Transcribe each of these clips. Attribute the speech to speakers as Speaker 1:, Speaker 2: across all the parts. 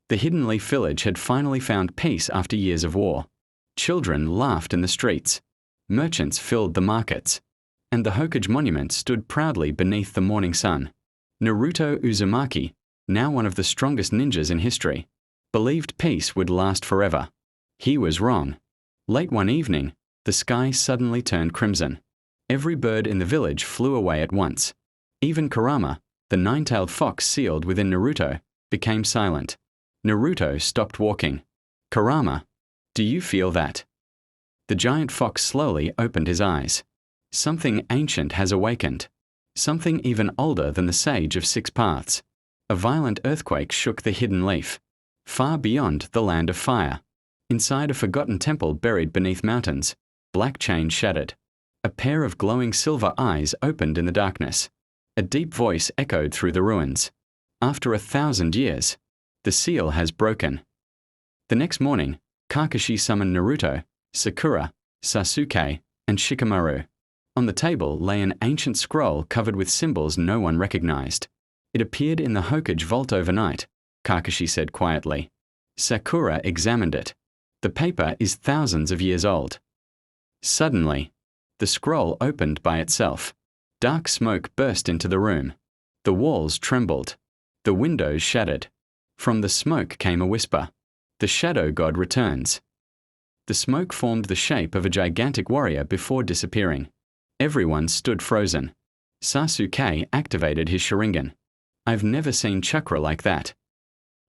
Speaker 1: The Hidden Leaf village had finally found peace after years of war. Children laughed in the streets. Merchants filled the markets. And the Hokage monument stood proudly beneath the morning sun. Naruto Uzumaki, now one of the strongest ninjas in history, believed peace would last forever. He was wrong. Late one evening, the sky suddenly turned crimson. Every bird in the village flew away at once. Even Kurama, the nine-tailed fox sealed within Naruto, became silent. Naruto stopped walking. Kurama, do you feel that? The giant fox slowly opened his eyes. Something ancient has awakened. Something even older than the Sage of Six Paths. A violent earthquake shook the Hidden Leaf. Far beyond the land of fire, inside a forgotten temple buried beneath mountains, black chains shattered. A pair of glowing silver eyes opened in the darkness. A deep voice echoed through the ruins. After 1,000 years, the seal has broken. The next morning, Kakashi summoned Naruto, Sakura, Sasuke, and Shikamaru. On the table lay an ancient scroll covered with symbols no one recognized. It appeared in the Hokage vault overnight, Kakashi said quietly. Sakura examined it. The paper is thousands of years old. Suddenly, the scroll opened by itself. Dark smoke burst into the room. The walls trembled. The windows shattered. From the smoke came a whisper. The Shadow God returns. The smoke formed the shape of a gigantic warrior before disappearing. Everyone stood frozen. Sasuke activated his Sharingan. I've never seen chakra like that.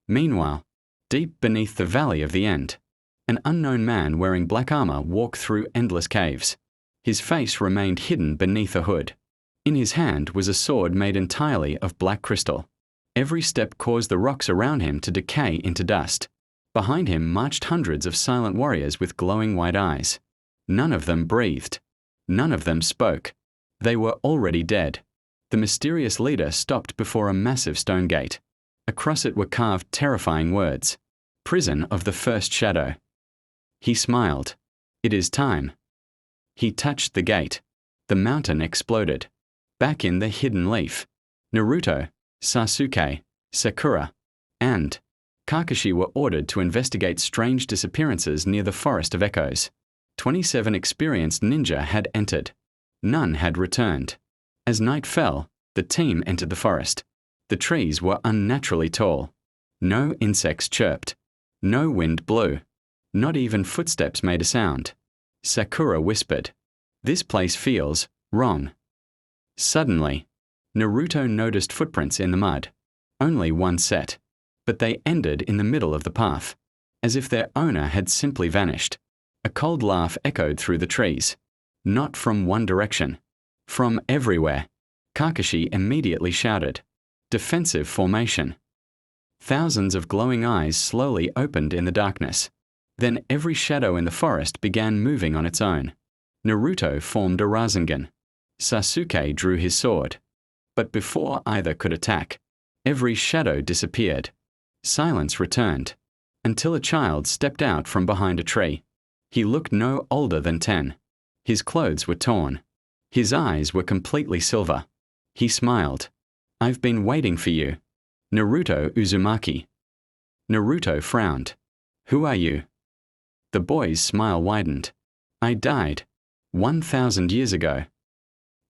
Speaker 1: Meanwhile, deep beneath the Valley of the End, an unknown man wearing black armor walked through endless caves. His face remained hidden beneath a hood. In his hand was a sword made entirely of black crystal. Every step caused the rocks around him to decay into dust. Behind him marched hundreds of silent warriors with glowing white eyes. None of them breathed. None of them spoke. They were already dead. The mysterious leader stopped before a massive stone gate. Across it were carved terrifying words. Prison of the First Shadow. He smiled. It is time. He touched the gate. The mountain exploded. Back in the Hidden Leaf, Naruto, Sasuke, Sakura, and Kakashi were ordered to investigate strange disappearances near the Forest of Echoes. 27 experienced ninja had entered. None had returned. As night fell, the team entered the forest. The trees were unnaturally tall. No insects chirped. No wind blew. Not even footsteps made a sound. Sakura whispered, "This place feels wrong." Suddenly, Naruto noticed footprints in the mud. Only one set. But they ended in the middle of the path, as if their owner had simply vanished. A cold laugh echoed through the trees. Not from one direction. From everywhere. Kakashi immediately shouted, "Defensive formation." Thousands of glowing eyes slowly opened in the darkness. Then every shadow in the forest began moving on its own. Naruto formed a Rasengan. Sasuke drew his sword. But before either could attack, every shadow disappeared. Silence returned, until a child stepped out from behind a tree. He looked no older than 10. His clothes were torn. His eyes were completely silver. He smiled. "I've been waiting for you. Naruto Uzumaki." Naruto frowned. "Who are you?" The boy's smile widened. "I died 1,000 years ago."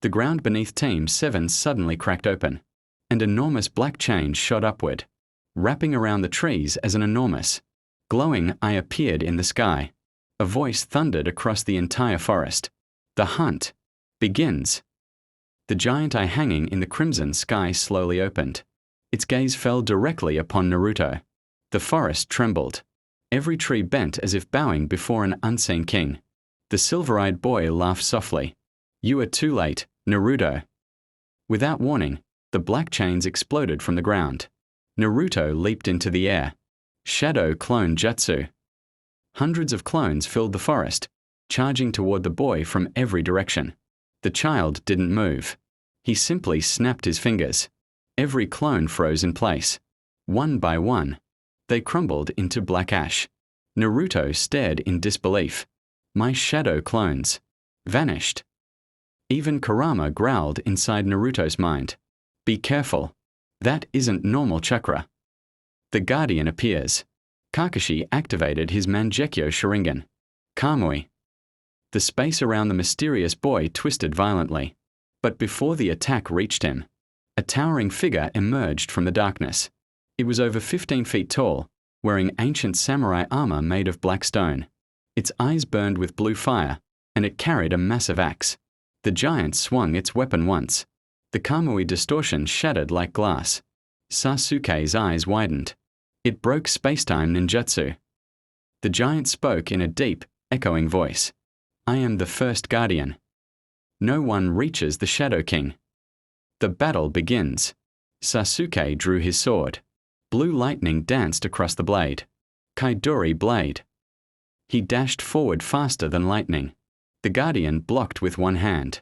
Speaker 1: The ground beneath Team 7 suddenly cracked open. An enormous black chain shot upward, wrapping around the trees as an enormous, glowing eye appeared in the sky. A voice thundered across the entire forest. "The hunt begins." The giant eye hanging in the crimson sky slowly opened. Its gaze fell directly upon Naruto. The forest trembled. Every tree bent as if bowing before an unseen king. The silver-eyed boy laughed softly. "You are too late, Naruto." Without warning, the black chains exploded from the ground. Naruto leaped into the air. Shadow Clone Jutsu. Hundreds of clones filled the forest, charging toward the boy from every direction. The child didn't move. He simply snapped his fingers. Every clone froze in place. One by one, they crumbled into black ash. Naruto stared in disbelief. My shadow clones vanished. Even Kurama growled inside Naruto's mind. "Be careful. That isn't normal chakra." The Guardian appears. Kakashi activated his Mangekyo Sharingan. Kamui. The space around the mysterious boy twisted violently. But before the attack reached him, a towering figure emerged from the darkness. It was over 15 feet tall, wearing ancient samurai armor made of black stone. Its eyes burned with blue fire, and it carried a massive axe. The giant swung its weapon once. The Kamui distortion shattered like glass. Sasuke's eyes widened. It broke spacetime ninjutsu. The giant spoke in a deep, echoing voice. I am the first guardian. No one reaches the Shadow King. The battle begins. Sasuke drew his sword. Blue lightning danced across the blade. Kaidori blade. He dashed forward faster than lightning. The guardian blocked with one hand.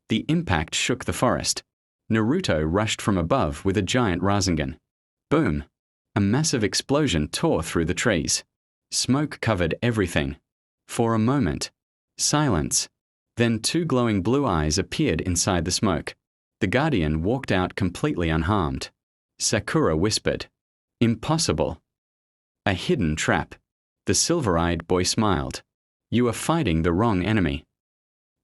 Speaker 1: The impact shook the forest. Naruto rushed from above with a giant Rasengan. Boom! A massive explosion tore through the trees. Smoke covered everything. For a moment, silence. Then two glowing blue eyes appeared inside the smoke. The guardian walked out completely unharmed. Sakura whispered, "Impossible." A hidden trap. The silver-eyed boy smiled. You are fighting the wrong enemy.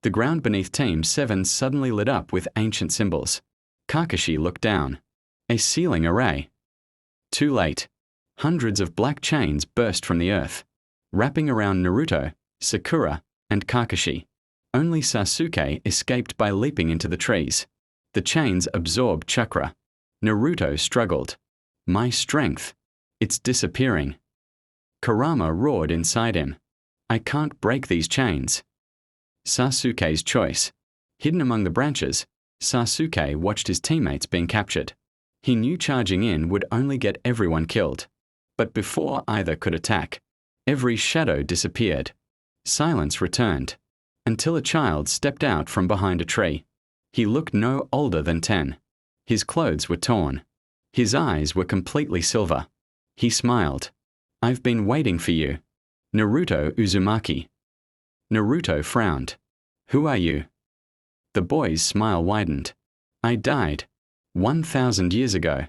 Speaker 1: The ground beneath Team 7 suddenly lit up with ancient symbols. Kakashi looked down. A sealing array. Too late. Hundreds of black chains burst from the earth, wrapping around Naruto, Sakura, and Kakashi. Only Sasuke escaped by leaping into the trees. The chains absorbed chakra. Naruto struggled. My strength. It's disappearing. Kurama roared inside him. I can't break these chains. Sasuke's choice. Hidden among the branches, Sasuke watched his teammates being captured. He knew charging in would only get everyone killed. But before either could attack, every shadow disappeared. Silence returned, until a child stepped out from behind a tree. He looked no older than 10. His clothes were torn. His eyes were completely silver. He smiled. I've been waiting for you. Naruto Uzumaki. Naruto frowned. Who are you? The boy's smile widened. I died 1,000 years ago.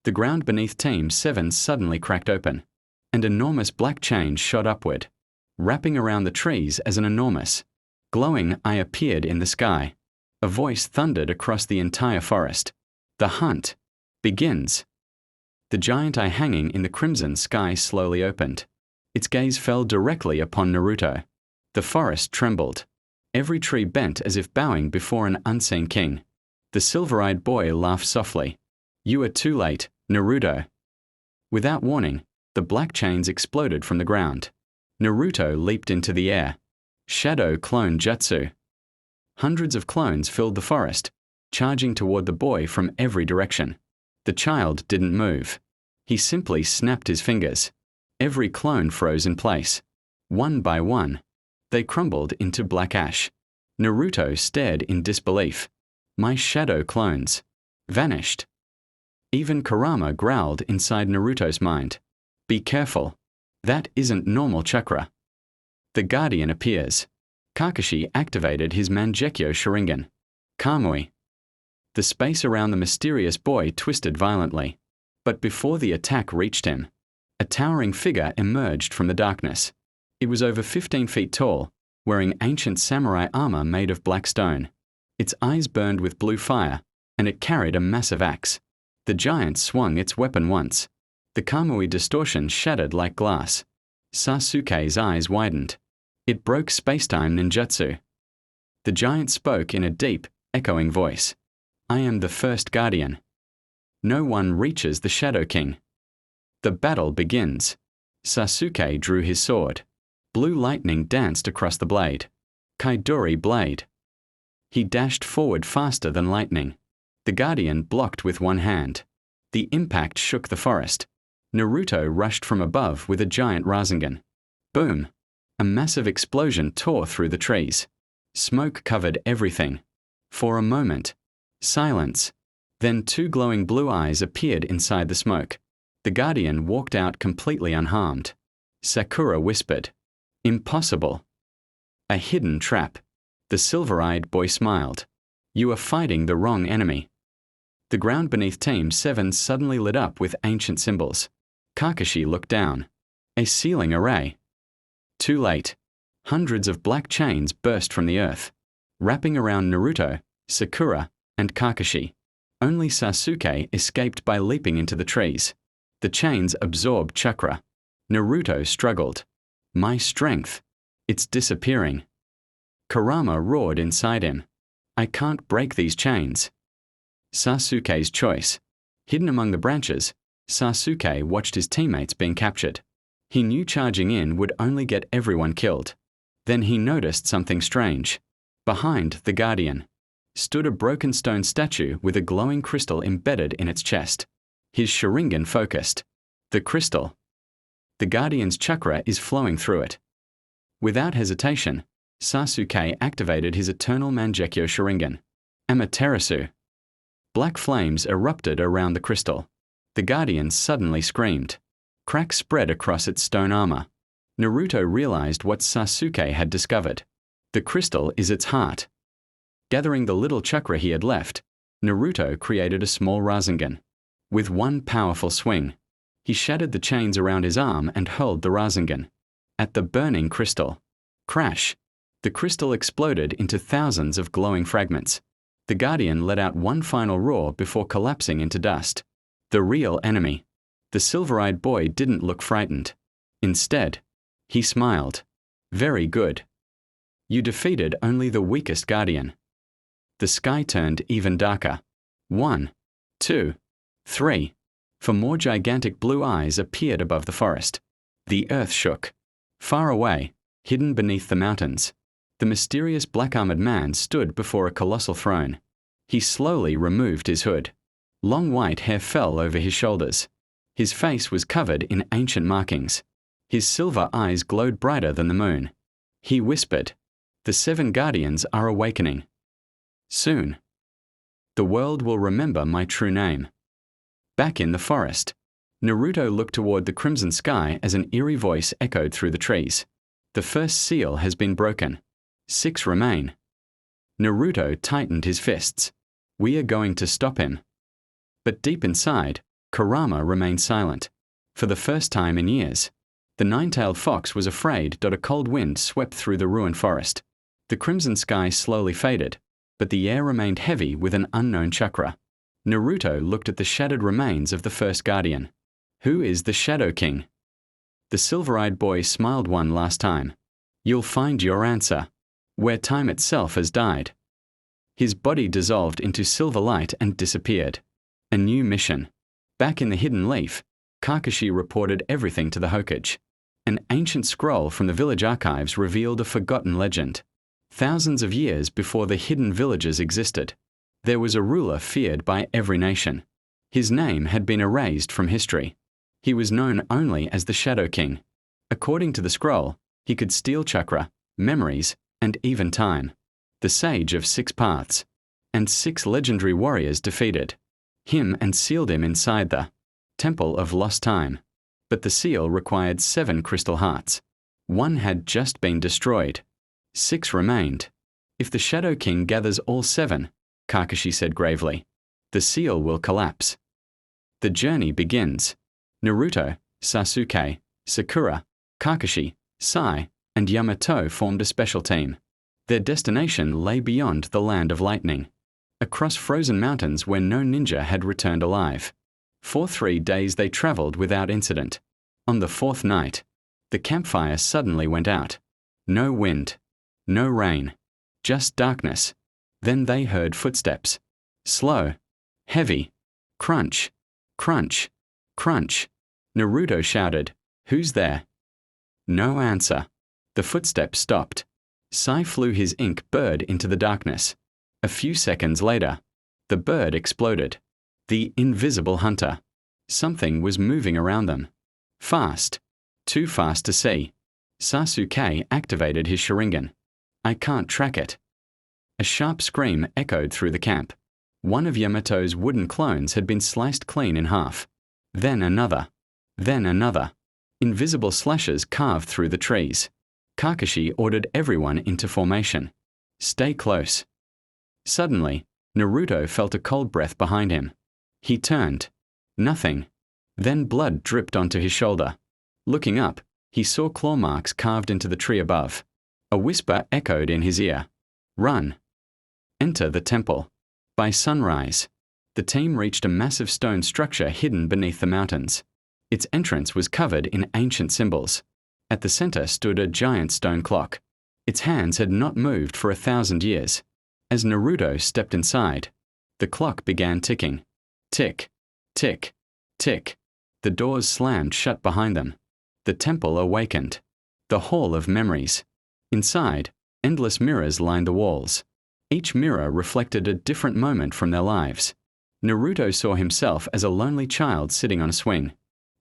Speaker 1: The ground beneath Team 7 suddenly cracked open. An enormous black chain shot upward, wrapping around the trees as an enormous, glowing eye appeared in the sky. A voice thundered across the entire forest. The hunt begins. The giant eye hanging in the crimson sky slowly opened. Its gaze fell directly upon Naruto. The forest trembled. Every tree bent as if bowing before an unseen king. The silver-eyed boy laughed softly. You are too late, Naruto. Without warning, the black chains exploded from the ground. Naruto leaped into the air. Shadow clone jutsu. Hundreds of clones filled the forest, charging toward the boy from every direction. The child didn't move. He simply snapped his fingers. Every clone froze in place. One by one, they crumbled into black ash. Naruto stared in disbelief. My shadow clones vanished. Even Kurama growled inside Naruto's mind. Be careful. That isn't normal chakra. The Guardian appears. Kakashi activated his Mangekyo Sharingan. Kamui. The space around the mysterious boy twisted violently. But before the attack reached him, a towering figure emerged from the darkness. It was over 15 feet tall, wearing ancient samurai armor made of black stone. Its eyes burned with blue fire, and it carried a massive axe. The giant swung its weapon once. The Kamui distortion shattered like glass. Sasuke's eyes widened. It broke spacetime ninjutsu. The giant spoke in a deep, echoing voice. I am the first guardian. No one reaches the Shadow King. The battle begins. Sasuke drew his sword. Blue lightning danced across the blade. Kaidori blade. He dashed forward faster than lightning. The guardian blocked with one hand. The impact shook the forest. Naruto rushed from above with a giant Rasengan. Boom! A massive explosion tore through the trees. Smoke covered everything. For a moment, silence. Then two glowing blue eyes appeared inside the smoke. The guardian walked out completely unharmed. Sakura whispered, Impossible. A hidden trap. The silver-eyed boy smiled. You are fighting the wrong enemy. The ground beneath Team 7 suddenly lit up with ancient symbols. Kakashi looked down. A sealing array. Too late. Hundreds of black chains burst from the earth, wrapping around Naruto, Sakura, and Kakashi. Only Sasuke escaped by leaping into the trees. The chains absorbed chakra. Naruto struggled. My strength. It's disappearing. Kurama roared inside him. I can't break these chains. Sasuke's choice. Hidden among the branches, Sasuke watched his teammates being captured. He knew charging in would only get everyone killed. Then he noticed something strange. Behind the Guardian stood a broken stone statue with a glowing crystal embedded in its chest. His Sharingan focused. The crystal. The Guardian's chakra is flowing through it. Without hesitation, Sasuke activated his eternal Mangekyo Sharingan. Amaterasu. Black flames erupted around the crystal. The Guardian suddenly screamed. Cracks spread across its stone armor. Naruto realized what Sasuke had discovered. The crystal is its heart. Gathering the little chakra he had left, Naruto created a small Rasengan. With one powerful swing, he shattered the chains around his arm and hurled the Rasengan at the burning crystal. Crash! The crystal exploded into thousands of glowing fragments. The Guardian let out one final roar before collapsing into dust. The real enemy. The silver-eyed boy didn't look frightened. Instead, he smiled. Very good. You defeated only the weakest Guardian. The sky turned even darker. 1, 2, 3. 4 more gigantic blue eyes appeared above the forest. The earth shook. Far away, hidden beneath the mountains, the mysterious black-armored man stood before a colossal throne. He slowly removed his hood. Long white hair fell over his shoulders. His face was covered in ancient markings. His silver eyes glowed brighter than the moon. He whispered, "The 7 Guardians are awakening. Soon, the world will remember my true name." Back in the forest, Naruto looked toward the crimson sky as an eerie voice echoed through the trees. The first seal has been broken. 6 remain. Naruto tightened his fists. We are going to stop him. But deep inside, Kurama remained silent. For the first time in years, the nine-tailed fox was afraid that a cold wind swept through the ruined forest. The crimson sky slowly faded, but the air remained heavy with an unknown chakra. Naruto looked at the shattered remains of the first Guardian. Who is the Shadow King? The silver-eyed boy smiled one last time. You'll find your answer, where time itself has died. His body dissolved into silver light and disappeared. A new mission. Back in the hidden leaf, Kakashi reported everything to the Hokage. An ancient scroll from the village archives revealed a forgotten legend. Thousands of years before the hidden villages existed, there was a ruler feared by every nation. His name had been erased from history. He was known only as the Shadow King. According to the scroll, he could steal chakra, memories, and even time. The sage of 6 paths, and 6 legendary warriors defeated him and sealed him inside the Temple of Lost Time. But the seal required 7 crystal hearts. 1 had just been destroyed. 6 remained. If the Shadow King gathers all 7, Kakashi said gravely, the seal will collapse. The journey begins. Naruto, Sasuke, Sakura, Kakashi, Sai, and Yamato formed a special team. Their destination lay beyond the land of lightning, across frozen mountains where no ninja had returned alive. For 3 days they traveled without incident. On the 4th night, the campfire suddenly went out. No wind, no rain, just darkness. Then they heard footsteps. Slow, heavy, crunch, crunch, crunch. Naruto shouted, "Who's there?" No answer. The footsteps stopped. Sai flew his ink bird into the darkness. A few seconds later, the bird exploded. The invisible hunter. Something was moving around them. Fast. Too fast to see. Sasuke activated his Sharingan. I can't track it. A sharp scream echoed through the camp. One of Yamato's wooden clones had been sliced clean in half. Then another. Then another. Invisible slashes carved through the trees. Kakashi ordered everyone into formation. Stay close. Suddenly, Naruto felt a cold breath behind him. He turned. Nothing. Then blood dripped onto his shoulder. Looking up, he saw claw marks carved into the tree above. A whisper echoed in his ear. Run. Enter the temple. By sunrise, the team reached a massive stone structure hidden beneath the mountains. Its entrance was covered in ancient symbols. At the center stood a giant stone clock. Its hands had not moved for 1,000 years. As Naruto stepped inside, the clock began ticking. Tick, tick, tick. The doors slammed shut behind them. The temple awakened. The Hall of Memories. Inside, endless mirrors lined the walls. Each mirror reflected a different moment from their lives. Naruto saw himself as a lonely child sitting on a swing.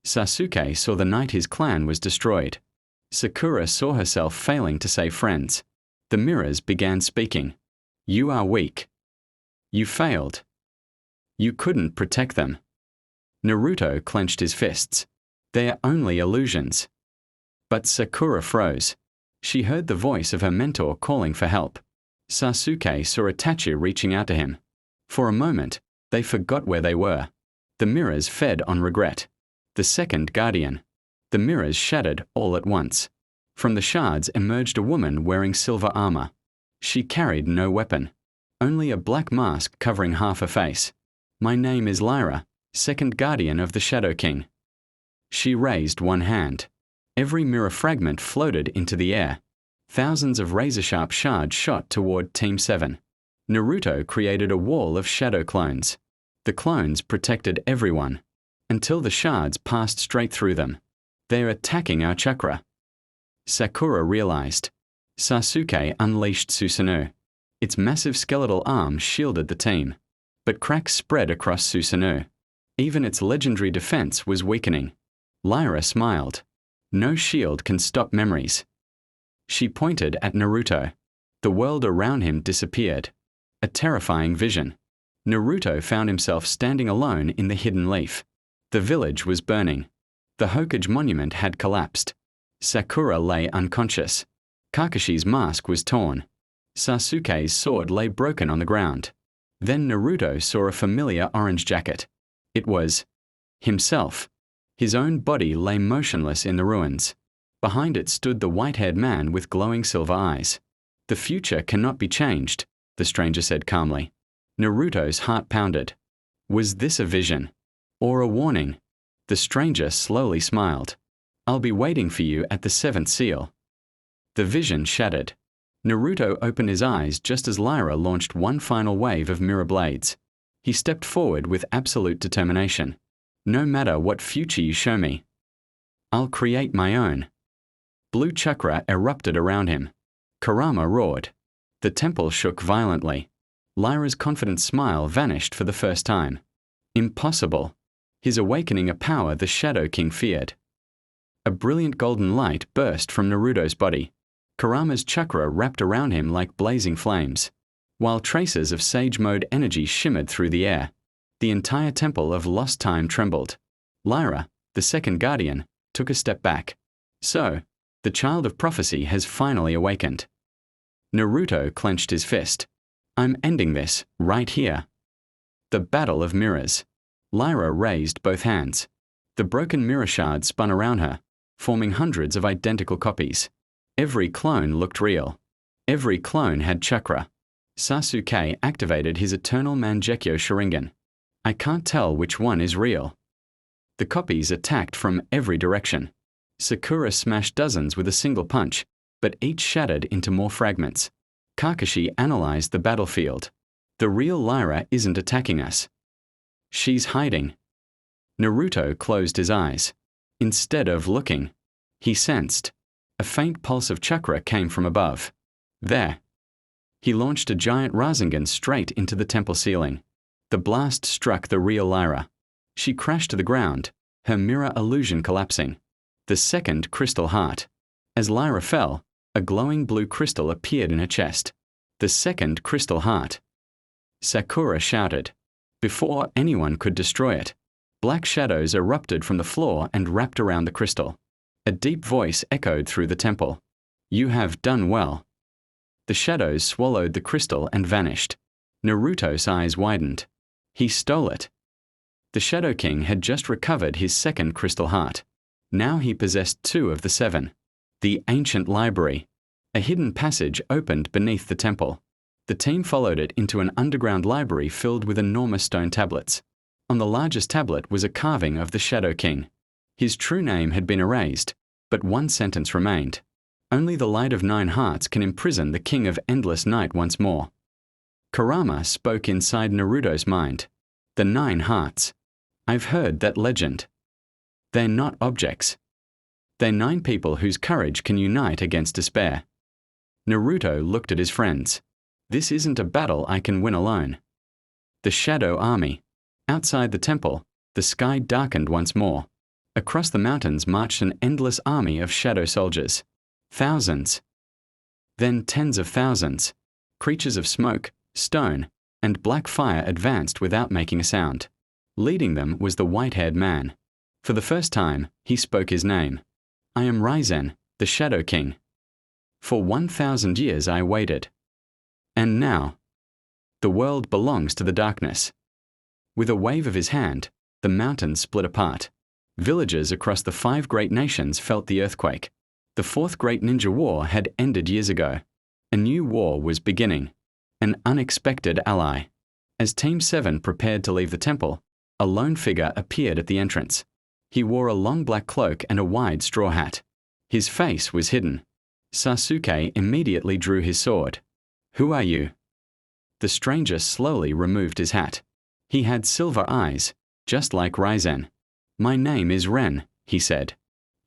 Speaker 1: Sasuke saw the night his clan was destroyed. Sakura saw herself failing to save friends. The mirrors began speaking. You are weak. You failed. You couldn't protect them. Naruto clenched his fists. They're only illusions. But Sakura froze. She heard the voice of her mentor calling for help. Sasuke saw Itachi reaching out to him. For a moment, they forgot where they were. The mirrors fed on regret. The second guardian. The mirrors shattered all at once. From the shards emerged a woman wearing silver armor. She carried no weapon, only a black mask covering half her face. My name is Lyra, second guardian of the Shadow King. She raised one hand. Every mirror fragment floated into the air. Thousands of razor-sharp shards shot toward Team 7. Naruto created a wall of shadow clones. The clones protected everyone, until the shards passed straight through them. They're attacking our chakra. Sakura realized. Sasuke unleashed Susanoo. Its massive skeletal arm shielded the team. But cracks spread across Susanoo. Even its legendary defense was weakening. Lyra smiled. No shield can stop memories. She pointed at Naruto. The world around him disappeared. A terrifying vision. Naruto found himself standing alone in the hidden leaf. The village was burning. The Hokage monument had collapsed. Sakura lay unconscious. Kakashi's mask was torn. Sasuke's sword lay broken on the ground. Then Naruto saw a familiar orange jacket. It was himself. His own body lay motionless in the ruins. Behind it stood the white-haired man with glowing silver eyes. The future cannot be changed, the stranger said calmly. Naruto's heart pounded. Was this a vision? Or a warning? The stranger slowly smiled. I'll be waiting for you at the 7th seal. The vision shattered. Naruto opened his eyes just as Lyra launched one final wave of mirror blades. He stepped forward with absolute determination. No matter what future you show me, I'll create my own. Blue chakra erupted around him. Kurama roared. The temple shook violently. Lyra's confident smile vanished for the first time. Impossible. His awakening a power the Shadow King feared. A brilliant golden light burst from Naruto's body. Kurama's chakra wrapped around him like blazing flames, while traces of Sage Mode energy shimmered through the air. The entire temple of lost time trembled. Lyra, the second guardian, took a step back. So, the child of prophecy has finally awakened. Naruto clenched his fist. I'm ending this, right here. The Battle of Mirrors. Lyra raised both hands. The broken mirror shards spun around her, forming hundreds of identical copies. Every clone looked real. Every clone had chakra. Sasuke activated his eternal Mangekyo Sharingan. I can't tell which one is real. The copies attacked from every direction. Sakura smashed dozens with a single punch, but each shattered into more fragments. Kakashi analyzed the battlefield. The real Lyra isn't attacking us. She's hiding. Naruto closed his eyes. Instead of looking, he sensed. A faint pulse of chakra came from above. There. He launched a giant Rasengan straight into the temple ceiling. The blast struck the real Lyra. She crashed to the ground, her mirror illusion collapsing. The second crystal heart. As Lyra fell, a glowing blue crystal appeared in her chest. The second crystal heart. Sakura shouted. Before anyone could destroy it, black shadows erupted from the floor and wrapped around the crystal. A deep voice echoed through the temple. You have done well. The shadows swallowed the crystal and vanished. Naruto's eyes widened. He stole it. The Shadow King had just recovered his second crystal heart. Now he possessed 2 of the 7. The ancient library. A hidden passage opened beneath the temple. The team followed it into an underground library filled with enormous stone tablets. On the largest tablet was a carving of the Shadow King. His true name had been erased, but one sentence remained. Only the light of 9 hearts can imprison the King of Endless Night once more. Kurama spoke inside Naruto's mind. The 9 hearts. I've heard that legend. They're not objects. They're 9 people whose courage can unite against despair. Naruto looked at his friends. This isn't a battle I can win alone. The Shadow Army. Outside the temple, the sky darkened once more. Across the mountains marched an endless army of shadow soldiers. Thousands. Then tens of thousands. Creatures of smoke, stone, and black fire advanced without making a sound. Leading them was the white-haired man. For the first time, he spoke his name. I am Raizen, the Shadow King. For 1,000 years I waited. And now, the world belongs to the darkness. With a wave of his hand, the mountains split apart. Villagers across the 5 great nations felt the earthquake. The 4th Great Ninja War had ended years ago. A new war was beginning. An unexpected ally. As Team 7 prepared to leave the temple, a lone figure appeared at the entrance. He wore a long black cloak and a wide straw hat. His face was hidden. Sasuke immediately drew his sword. Who are you? The stranger slowly removed his hat. He had silver eyes, just like Raizen. My name is Ren, he said.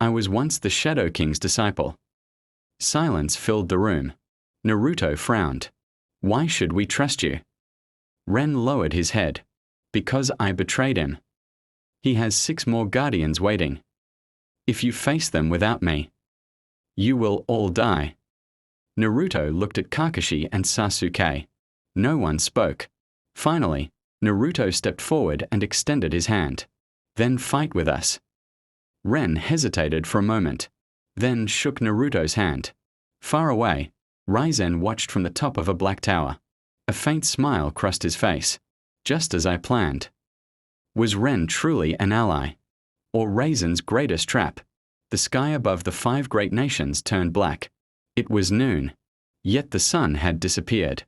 Speaker 1: I was once the Shadow King's disciple. Silence filled the room. Naruto frowned. Why should we trust you? Ren lowered his head. Because I betrayed him. He has 6 more guardians waiting. If you face them without me, you will all die. Naruto looked at Kakashi and Sasuke. No one spoke. Finally, Naruto stepped forward and extended his hand. Then fight with us. Ren hesitated for a moment, then shook Naruto's hand. Far away, Raizen watched from the top of a black tower. A faint smile crossed his face. Just as I planned. Was Ren truly an ally? Or Raizen's greatest trap? The sky above the 5 great nations turned black. It was noon. Yet the sun had disappeared.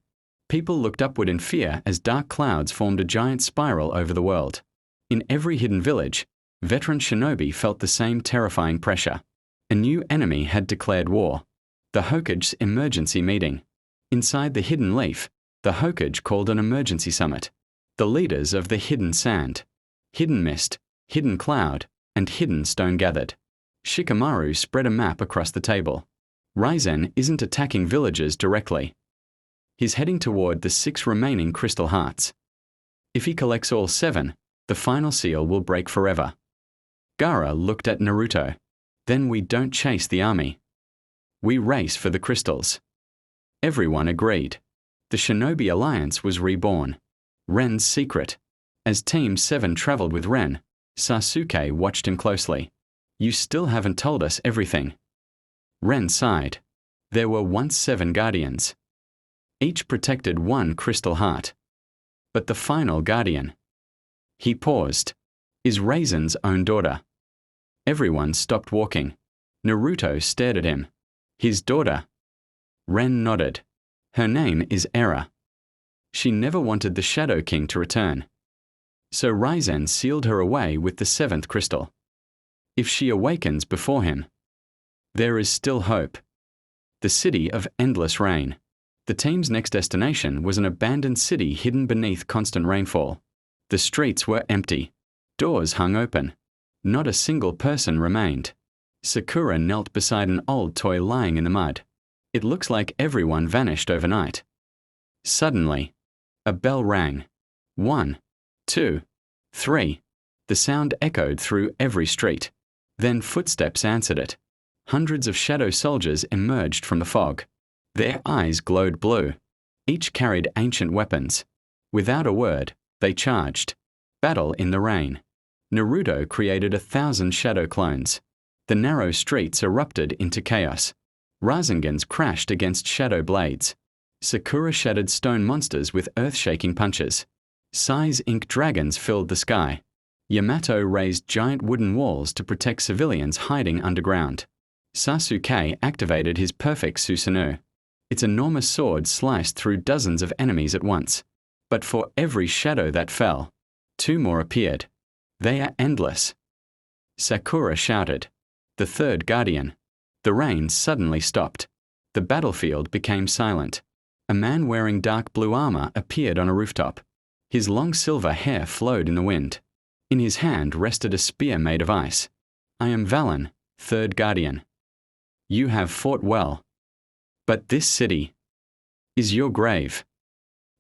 Speaker 1: People looked upward in fear as dark clouds formed a giant spiral over the world. In every hidden village, veteran Shinobi felt the same terrifying pressure. A new enemy had declared war. The Hokage's emergency meeting. Inside the hidden leaf, the Hokage called an emergency summit. The leaders of the hidden sand, hidden mist, hidden cloud, and hidden stone gathered. Shikamaru spread a map across the table. Raizen isn't attacking villagers directly. He's heading toward the 6 remaining crystal hearts. If he collects all 7, the final seal will break forever. Gaara looked at Naruto. Then we don't chase the army. We race for the crystals. Everyone agreed. The Shinobi Alliance was reborn. Ren's secret. As Team 7 traveled with Ren, Sasuke watched him closely. You still haven't told us everything. Ren sighed. There were once 7 guardians. Each protected 1 crystal heart. But the final guardian. He paused. Is Raizen's own daughter. Everyone stopped walking. Naruto stared at him. His daughter. Ren nodded. Her name is Era. She never wanted the Shadow King to return. So Raizen sealed her away with the 7th crystal. If she awakens before him, there is still hope. The city of endless rain. The team's next destination was an abandoned city hidden beneath constant rainfall. The streets were empty. Doors hung open. Not a single person remained. Sakura knelt beside an old toy lying in the mud. It looks like everyone vanished overnight. Suddenly, a bell rang. 1, 2, 3. The sound echoed through every street. Then footsteps answered it. Hundreds of shadow soldiers emerged from the fog. Their eyes glowed blue. Each carried ancient weapons. Without a word, they charged. Battle in the rain. Naruto created 1,000 shadow clones. The narrow streets erupted into chaos. Razengans crashed against shadow blades. Sakura shattered stone monsters with earth-shaking punches. Sai's ink dragons filled the sky. Yamato raised giant wooden walls to protect civilians hiding underground. Sasuke activated his perfect Susanoo. Its enormous sword sliced through dozens of enemies at once. But for every shadow that fell, 2 more appeared. They are endless. Sakura shouted, "The third guardian." The rain suddenly stopped. The battlefield became silent. A man wearing dark blue armor appeared on a rooftop. His long silver hair flowed in the wind. In his hand rested a spear made of ice. "I am Valen, third guardian. You have fought well. But this city is your grave."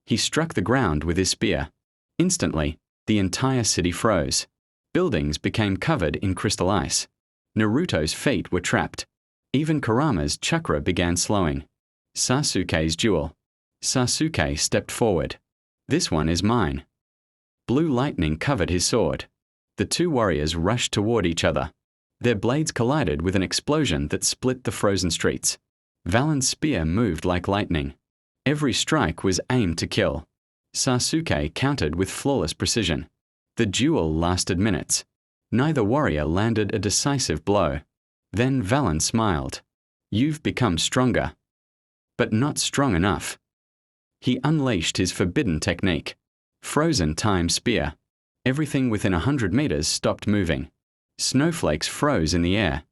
Speaker 1: He struck the ground with his spear. Instantly, the entire city froze. Buildings became covered in crystal ice. Naruto's feet were trapped. Even Kurama's chakra began slowing. Sasuke's duel. Sasuke stepped forward. "This one is mine." Blue lightning covered his sword. The 2 warriors rushed toward each other. Their blades collided with an explosion that split the frozen streets. Valen's spear moved like lightning. Every strike was aimed to kill. Sasuke countered with flawless precision. The duel lasted minutes. Neither warrior landed a decisive blow. Then Valen smiled. "You've become stronger. But not strong enough." He unleashed his forbidden technique. Frozen time spear. Everything within 100 meters stopped moving. Snowflakes froze in the air.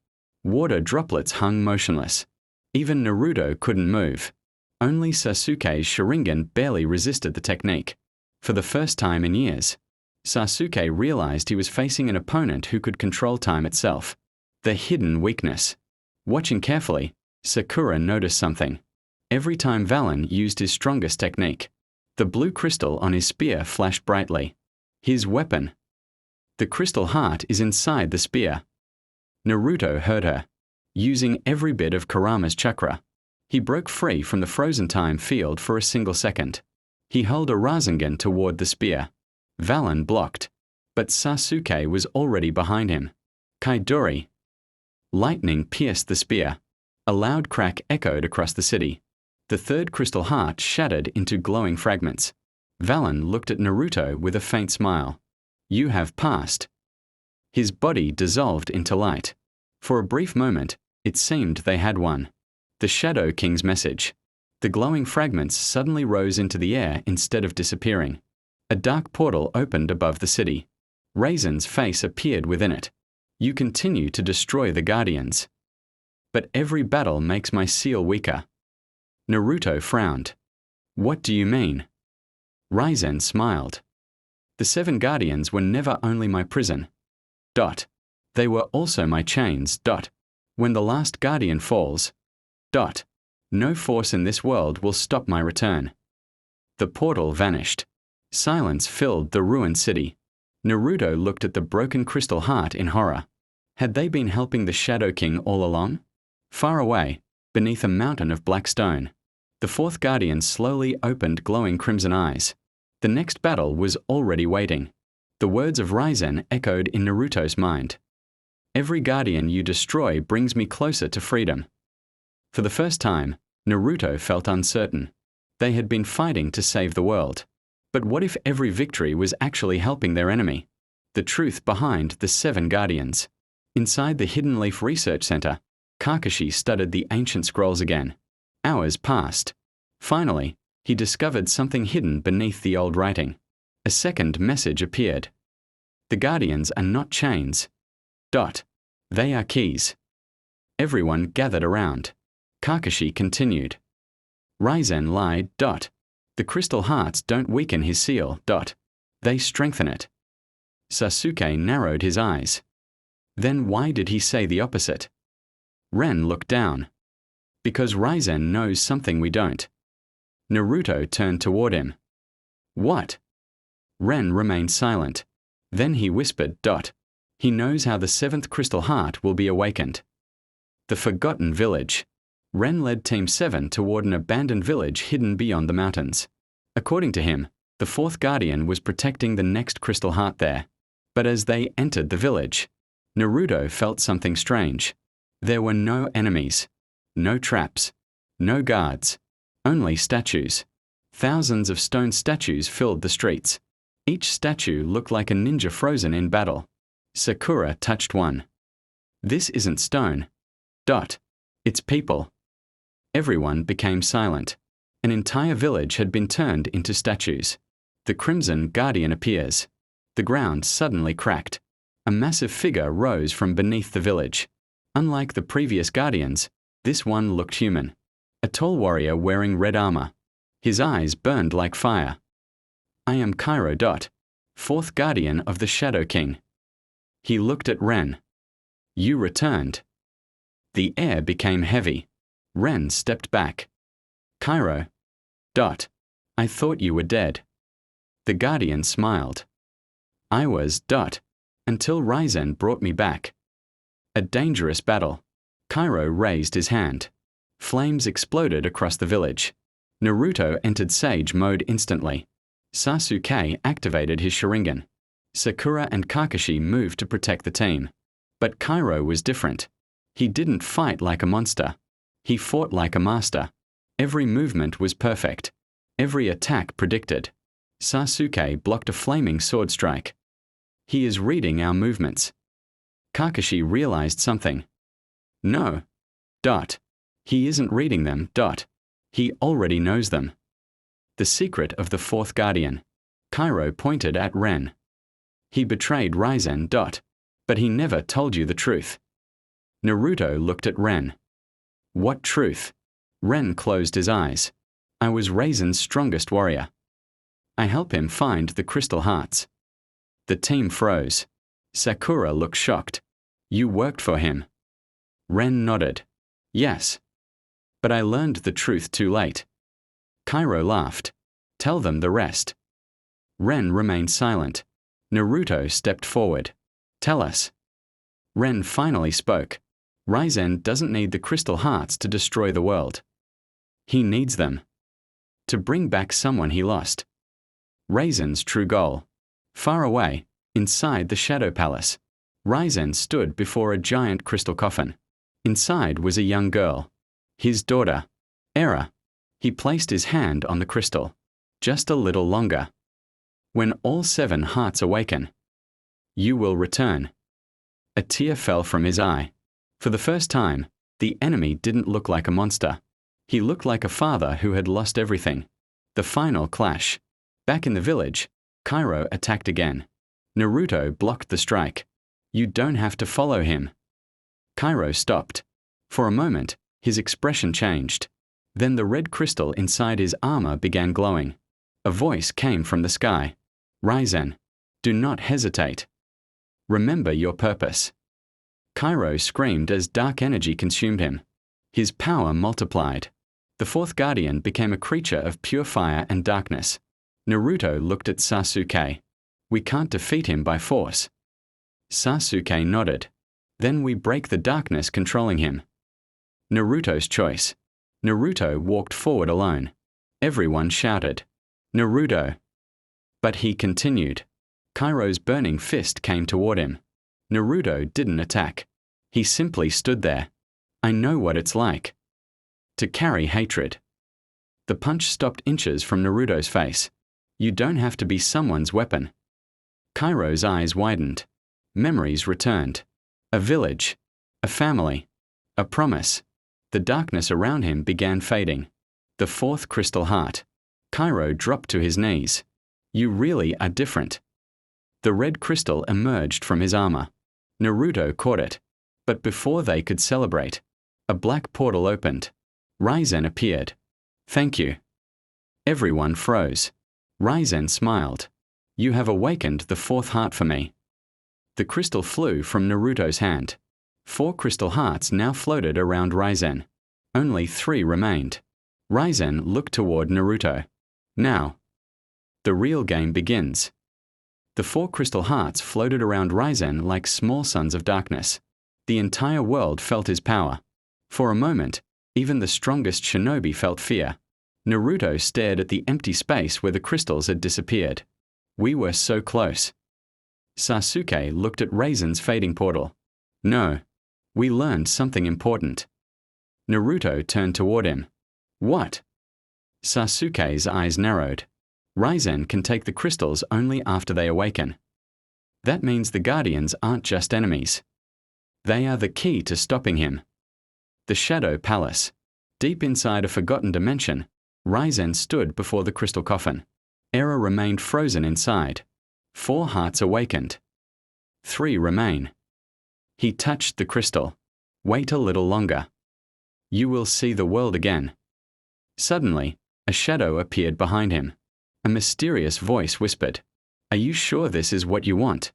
Speaker 1: Water droplets hung motionless. Even Naruto couldn't move. Only Sasuke's Sharingan barely resisted the technique. For the first time in years, Sasuke realized he was facing an opponent who could control time itself. The hidden weakness. Watching carefully, Sakura noticed something. Every time Valen used his strongest technique, the blue crystal on his spear flashed brightly. His weapon. The crystal heart is inside the spear. Naruto heard her. Using every bit of Kurama's chakra, he broke free from the frozen time field for a single second. He held a Rasengan toward the spear. Valen blocked, but Sasuke was already behind him. Kaidori. Lightning pierced the spear. A loud crack echoed across the city. The third crystal heart shattered into glowing fragments. Valen looked at Naruto with a faint smile. "You have passed." His body dissolved into light. For a brief moment, it seemed they had won. The Shadow King's message. The glowing fragments suddenly rose into the air instead of disappearing. A dark portal opened above the city. Raisin's face appeared within it. "You continue to destroy the Guardians. But every battle makes my seal weaker." Naruto frowned. "What do you mean?" Raisin smiled. "The 7 Guardians were never only my prison. They were also my chains. When the last Guardian falls, no force in this world will stop my return." The portal vanished. Silence filled the ruined city. Naruto looked at the broken crystal heart in horror. Had they been helping the Shadow King all along? Far away, beneath a mountain of black stone, the 4th Guardian slowly opened glowing crimson eyes. The next battle was already waiting. The words of Raisin echoed in Naruto's mind. "Every Guardian you destroy brings me closer to freedom." For the first time, Naruto felt uncertain. They had been fighting to save the world. But what if every victory was actually helping their enemy? The truth behind the 7 Guardians. Inside the Hidden Leaf Research Center, Kakashi studied the ancient scrolls again. Hours passed. Finally, he discovered something hidden beneath the old writing. A second message appeared. "The Guardians are not chains. They are keys." Everyone gathered around. Kakashi continued. Raisin lied. "The crystal hearts don't weaken his seal. They strengthen it." Sasuke narrowed his eyes. Then why did he say the opposite? Ren looked down. "Because Raisin knows something we don't." Naruto turned toward him. "What?" Ren remained silent. Then he whispered. "He knows how the 7th crystal heart will be awakened." The Forgotten Village. Ren led Team 7 toward an abandoned village hidden beyond the mountains. According to him, the 4th Guardian was protecting the next crystal heart there. But as they entered the village, Naruto felt something strange. There were no enemies, no traps, no guards, only statues. Thousands of stone statues filled the streets. Each statue looked like a ninja frozen in battle. Sakura touched one. This isn't stone. It's people. Everyone became silent. An entire village had been turned into statues. The Crimson Guardian appears. The ground suddenly cracked. A massive figure rose from beneath the village. Unlike the previous guardians, this one looked human. A tall warrior wearing red armor. His eyes burned like fire. I am Cairo. Fourth guardian of the Shadow King. He looked at Ren. You returned. The air became heavy. Ren stepped back. Cairo. I thought you were dead. The guardian smiled. I was. Until Raizen brought me back. A dangerous battle. Cairo raised his hand. Flames exploded across the village. Naruto entered Sage mode instantly. Sasuke activated his Sharingan. Sakura and Kakashi moved to protect the team. But Cairo was different. He didn't fight like a monster. He fought like a master. Every movement was perfect. Every attack predicted. Sasuke blocked a flaming sword strike. He is reading our movements. Kakashi realized something. No. He isn't reading them. He already knows them. The secret of the fourth guardian. Cairo pointed at Ren. He betrayed Raizen. But he never told you the truth. Naruto looked at Ren. What truth? Ren closed his eyes. I was Raizen's strongest warrior. I help him find the crystal hearts. The team froze. Sakura looked shocked. You worked for him. Ren nodded. Yes. But I learned the truth too late. Cairo laughed. Tell them the rest. Ren remained silent. Naruto stepped forward. Tell us. Ren finally spoke. Raizen doesn't need the crystal hearts to destroy the world. He needs them. To bring back someone he lost. Raizen's true goal. Far away, inside the Shadow Palace, Raizen stood before a giant crystal coffin. Inside was a young girl. His daughter, Era. He placed his hand on the crystal. Just a little longer. When all 7 hearts awaken, you will return. A tear fell from his eye. For the first time, the enemy didn't look like a monster. He looked like a father who had lost everything. The final clash. Back in the village, Cairo attacked again. Naruto blocked the strike. You don't have to follow him. Cairo stopped. For a moment, his expression changed. Then the red crystal inside his armor began glowing. A voice came from the sky. Raizen, do not hesitate. Remember your purpose. Cairo screamed as dark energy consumed him. His power multiplied. The fourth guardian became a creature of pure fire and darkness. Naruto looked at Sasuke. We can't defeat him by force. Sasuke nodded. Then we break the darkness controlling him. Naruto's choice. Naruto walked forward alone. Everyone shouted, Naruto. But he continued. Cairo's burning fist came toward him. Naruto didn't attack. He simply stood there. I know what it's like. To carry hatred. The punch stopped inches from Naruto's face. You don't have to be someone's weapon. Cairo's eyes widened. Memories returned. A village. A family. A promise. The darkness around him began fading. The fourth crystal heart. Cairo dropped to his knees. You really are different. The red crystal emerged from his armor. Naruto caught it. But before they could celebrate, a black portal opened. Raizen appeared. Thank you. Everyone froze. Raizen smiled. You have awakened the fourth heart for me. The crystal flew from Naruto's hand. 4 crystal hearts now floated around Raizen. Only 3 remained. Raizen looked toward Naruto. Now, the real game begins. The 4 crystal hearts floated around Raizen like small suns of darkness. The entire world felt his power. For a moment, even the strongest shinobi felt fear. Naruto stared at the empty space where the crystals had disappeared. We were so close. Sasuke looked at Raizen's fading portal. No. We learned something important. Naruto turned toward him. What? Sasuke's eyes narrowed. Raizen can take the crystals only after they awaken. That means the Guardians aren't just enemies. They are the key to stopping him. The Shadow Palace. Deep inside a forgotten dimension, Raizen stood before the crystal coffin. Era remained frozen inside. 4 hearts awakened. 3 remain. He touched the crystal. Wait a little longer. You will see the world again. Suddenly, a shadow appeared behind him. A mysterious voice whispered, "Are you sure this is what you want?"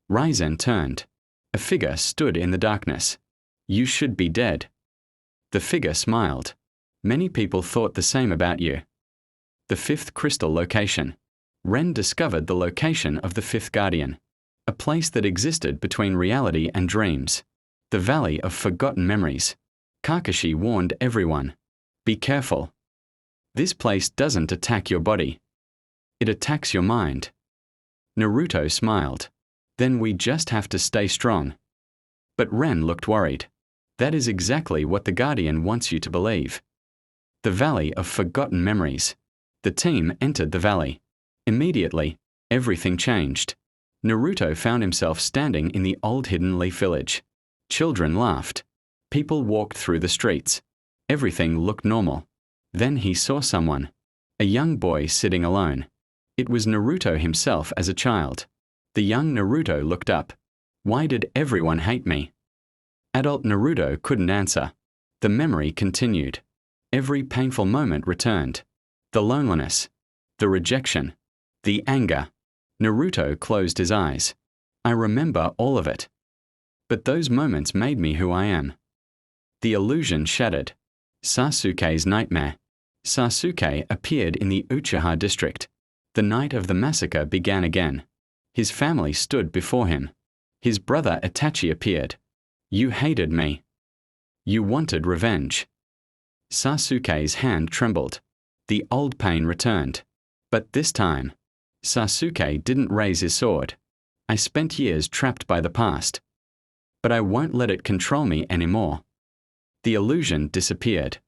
Speaker 1: Raizen turned. A figure stood in the darkness. "You should be dead." The figure smiled. "Many people thought the same about you." The 5th crystal location. Ren discovered the location of the 5th Guardian, a place that existed between reality and dreams. The Valley of Forgotten Memories. Kakashi warned everyone, "Be careful. This place doesn't attack your body. It attacks your mind." Naruto smiled. "Then we just have to stay strong." But Ren looked worried. "That is exactly what the Guardian wants you to believe." The Valley of Forgotten Memories. The team entered the valley. Immediately, everything changed. Naruto found himself standing in the old Hidden Leaf village. Children laughed. People walked through the streets. Everything looked normal. Then he saw someone. A young boy sitting alone. It was Naruto himself as a child. The young Naruto looked up. "Why did everyone hate me?" Adult Naruto couldn't answer. The memory continued. Every painful moment returned. The loneliness. The rejection. The anger. Naruto closed his eyes. "I remember all of it. But those moments made me who I am." The illusion shattered. Sasuke's nightmare. Sasuke appeared in the Uchiha district. The night of the massacre began again. His family stood before him. His brother Itachi appeared. "You hated me. You wanted revenge." Sasuke's hand trembled. The old pain returned. But this time, Sasuke didn't raise his sword. "I spent years trapped by the past. But I won't let it control me anymore." The illusion disappeared.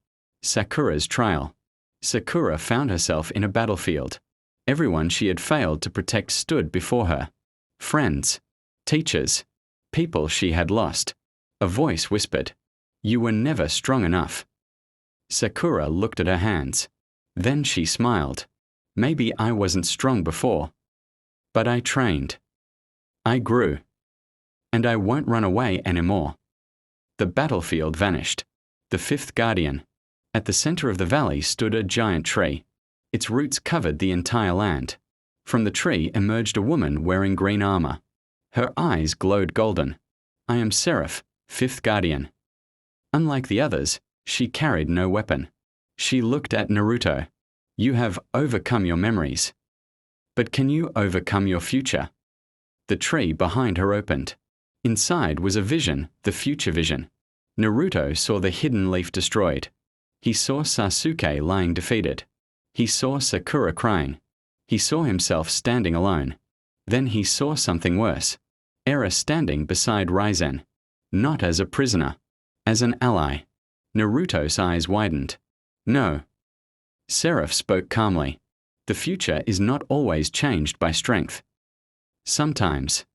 Speaker 1: Sakura's trial. Sakura found herself in a battlefield. Everyone she had failed to protect stood before her. Friends, teachers, people she had lost. A voice whispered, "You were never strong enough." Sakura looked at her hands. Then she smiled. "Maybe I wasn't strong before. But I trained. I grew. And I won't run away anymore." The battlefield vanished. The 5th Guardian. At the center of the valley stood a giant tree. Its roots covered the entire land. From the tree emerged a woman wearing green armor. Her eyes glowed golden. "I am Seraph, 5th Guardian." Unlike the others, she carried no weapon. She looked at Naruto. "You have overcome your memories. But can you overcome your future?" The tree behind her opened. Inside was a vision, the future vision. Naruto saw the Hidden Leaf destroyed. He saw Sasuke lying defeated. He saw Sakura crying. He saw himself standing alone. Then he saw something worse. Era standing beside Raizen. Not as a prisoner. As an ally. Naruto's eyes widened. "No." Seraph spoke calmly. "The future is not always changed by strength. Sometimes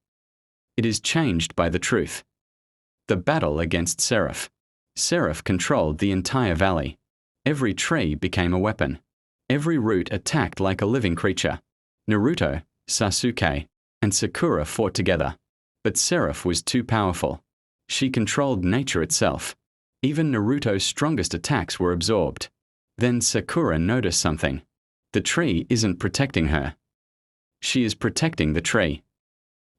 Speaker 1: it is changed by the truth." The battle against Seraph. Seraph controlled the entire valley. Every tree became a weapon. Every root attacked like a living creature. Naruto, Sasuke, and Sakura fought together. But Seraph was too powerful. She controlled nature itself. Even Naruto's strongest attacks were absorbed. Then Sakura noticed something. The tree isn't protecting her. She is protecting the tree.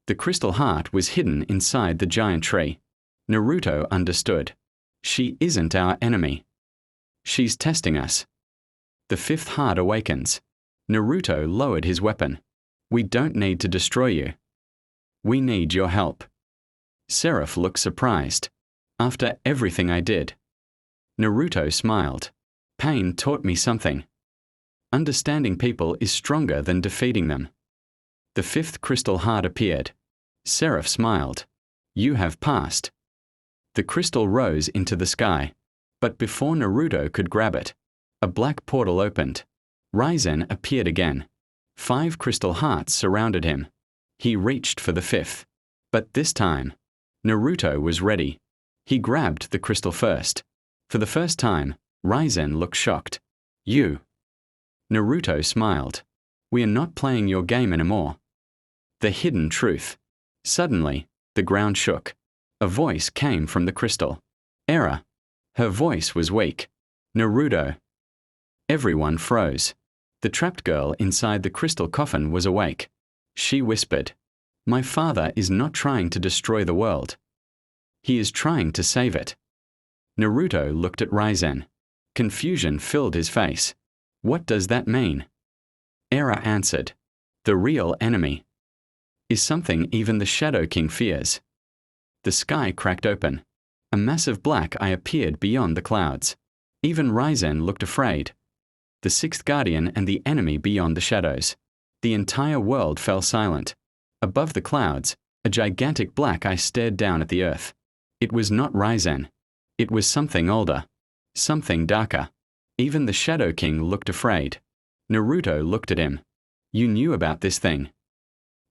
Speaker 1: The crystal heart was hidden inside the giant tree. Naruto understood. She isn't our enemy. She's testing us. The 5th heart awakens. Naruto lowered his weapon. "We don't need to destroy you. We need your help." Seraph looked surprised. "After everything I did." Naruto smiled. "Pain taught me something. Understanding people is stronger than defeating them." The 5th crystal heart appeared. Seraph smiled. "You have passed." The crystal rose into the sky. But before Naruto could grab it, a black portal opened. Raizen appeared again. 5 crystal hearts surrounded him. He reached for the 5th. But this time, Naruto was ready. He grabbed the crystal first. For the first time, Raizen looked shocked. You. Naruto smiled. We are not playing your game anymore. The hidden truth. Suddenly, the ground shook. A voice came from the crystal. Error. Her voice was weak. Naruto. Everyone froze. The trapped girl inside the crystal coffin was awake. She whispered, "My father is not trying to destroy the world. He is trying to save it." Naruto looked at Raizen. Confusion filled his face. What does that mean? Era answered, "The real enemy is something even the Shadow King fears." The sky cracked open. A massive black eye appeared beyond the clouds. Even Raizen looked afraid. The 6th Guardian and the enemy beyond the shadows. The entire world fell silent. Above the clouds, a gigantic black eye stared down at the earth. It was not Raizen. It was something older. Something darker. Even the Shadow King looked afraid. Naruto looked at him. You knew about this thing.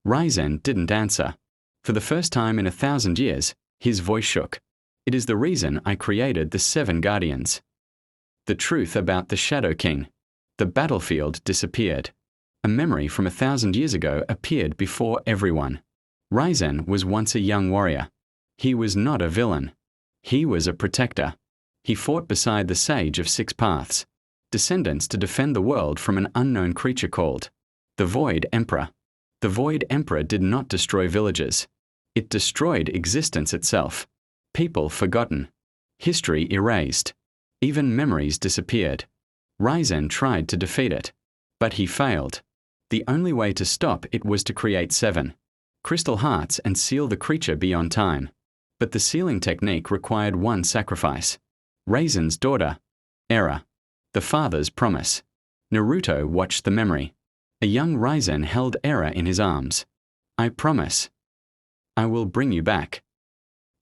Speaker 1: Raizen didn't answer. For the first time in 1,000 years, his voice shook. It is the reason I created the 7 Guardians. The truth about the Shadow King. The battlefield disappeared. A memory from 1,000 years ago appeared before everyone. Raizen was once a young warrior. He was not a villain. He was a protector. He fought beside the Sage of 6 Paths, descendants to defend the world from an unknown creature called the Void Emperor. The Void Emperor did not destroy villages. It destroyed existence itself. People forgotten. History erased. Even memories disappeared. Raizen tried to defeat it, but he failed. The only way to stop it was to create 7 crystal hearts and seal the creature beyond time. But the sealing technique required one sacrifice. Raizen's daughter, Era. The father's promise. Naruto watched the memory. A young Raizen held Era in his arms. I promise. I will bring you back.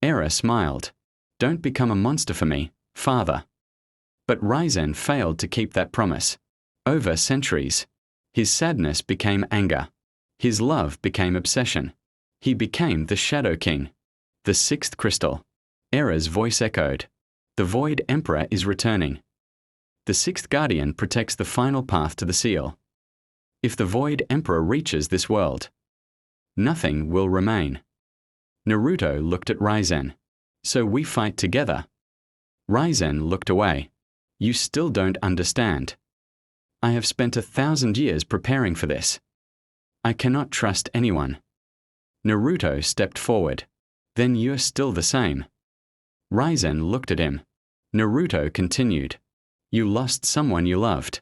Speaker 1: Era smiled. Don't become a monster for me, father. But Raizen failed to keep that promise. Over centuries, his sadness became anger. His love became obsession. He became the Shadow King. The 6th crystal. Era's voice echoed. The Void Emperor is returning. The 6th Guardian protects the final path to the seal. If the Void Emperor reaches this world, nothing will remain. Naruto looked at Raizen. So we fight together. Raizen looked away. You still don't understand. I have spent 1,000 years preparing for this. I cannot trust anyone. Naruto stepped forward. Then you're still the same. Raizen looked at him. Naruto continued. You lost someone you loved.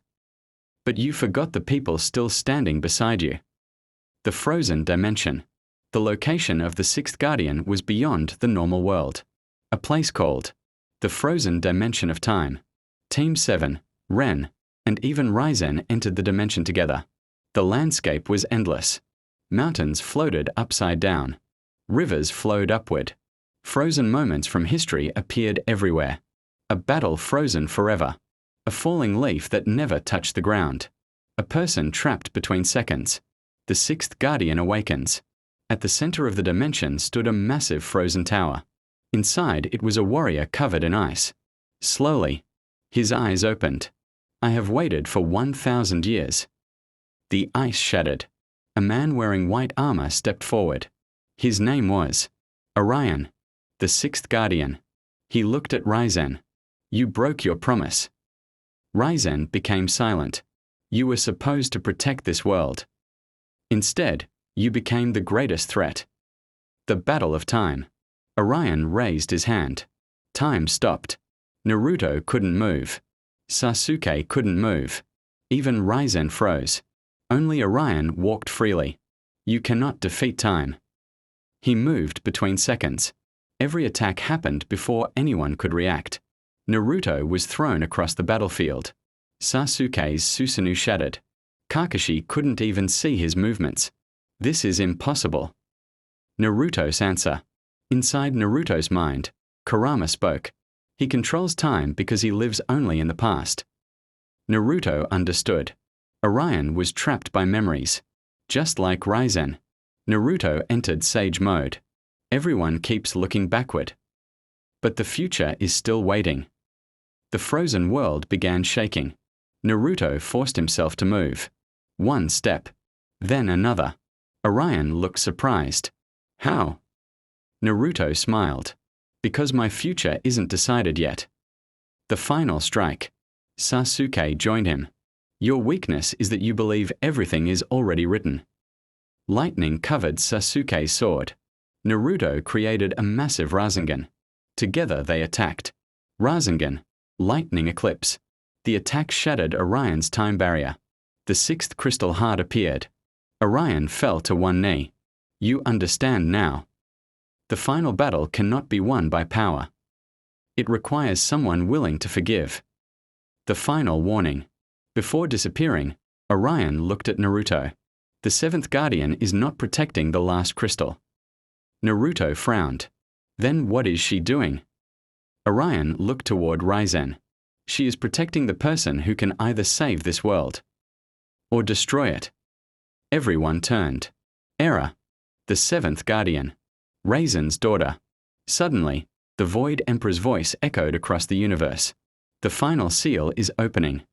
Speaker 1: But you forgot the people still standing beside you. The frozen dimension. The location of the 6th Guardian was beyond the normal world. A place called the frozen dimension of time. Team 7, Ren, and even Raizen entered the dimension together. The landscape was endless. Mountains floated upside down. Rivers flowed upward. Frozen moments from history appeared everywhere. A battle frozen forever. A falling leaf that never touched the ground. A person trapped between seconds. The 6th Guardian awakens. At the center of the dimension stood a massive frozen tower. Inside it was a warrior covered in ice. Slowly, his eyes opened. I have waited for 1,000 years. The ice shattered. A man wearing white armor stepped forward. His name was Orion, the 6th Guardian. He looked at Raizen. You broke your promise. Raizen became silent. You were supposed to protect this world. Instead, you became the greatest threat. The Battle of Time. Orion raised his hand. Time stopped. Naruto couldn't move. Sasuke couldn't move. Even Raizen froze. Only Orion walked freely. You cannot defeat time. He moved between seconds. Every attack happened before anyone could react. Naruto was thrown across the battlefield. Sasuke's Susanoo shattered. Kakashi couldn't even see his movements. This is impossible. Naruto's answer. Inside Naruto's mind, Kurama spoke. He controls time because he lives only in the past. Naruto understood. Orion was trapped by memories. Just like Raizen, Naruto entered Sage mode. Everyone keeps looking backward. But the future is still waiting. The frozen world began shaking. Naruto forced himself to move. One step, then another. Orion looked surprised. How? Naruto smiled. Because my future isn't decided yet. The final strike. Sasuke joined him. Your weakness is that you believe everything is already written. Lightning covered Sasuke's sword. Naruto created a massive Rasengan. Together they attacked. Rasengan, lightning eclipse. The attack shattered Orion's time barrier. The sixth crystal heart appeared. Orion fell to one knee. You understand now. The final battle cannot be won by power. It requires someone willing to forgive. The final warning. Before disappearing, Orion looked at Naruto. The seventh guardian is not protecting the last crystal. Naruto frowned. Then what is she doing? Orion looked toward Raizen. She is protecting the person who can either save this world or destroy it. Everyone turned. Era, the seventh guardian. Raizen's daughter. Suddenly, the Void Emperor's voice echoed across the universe. The final seal is opening.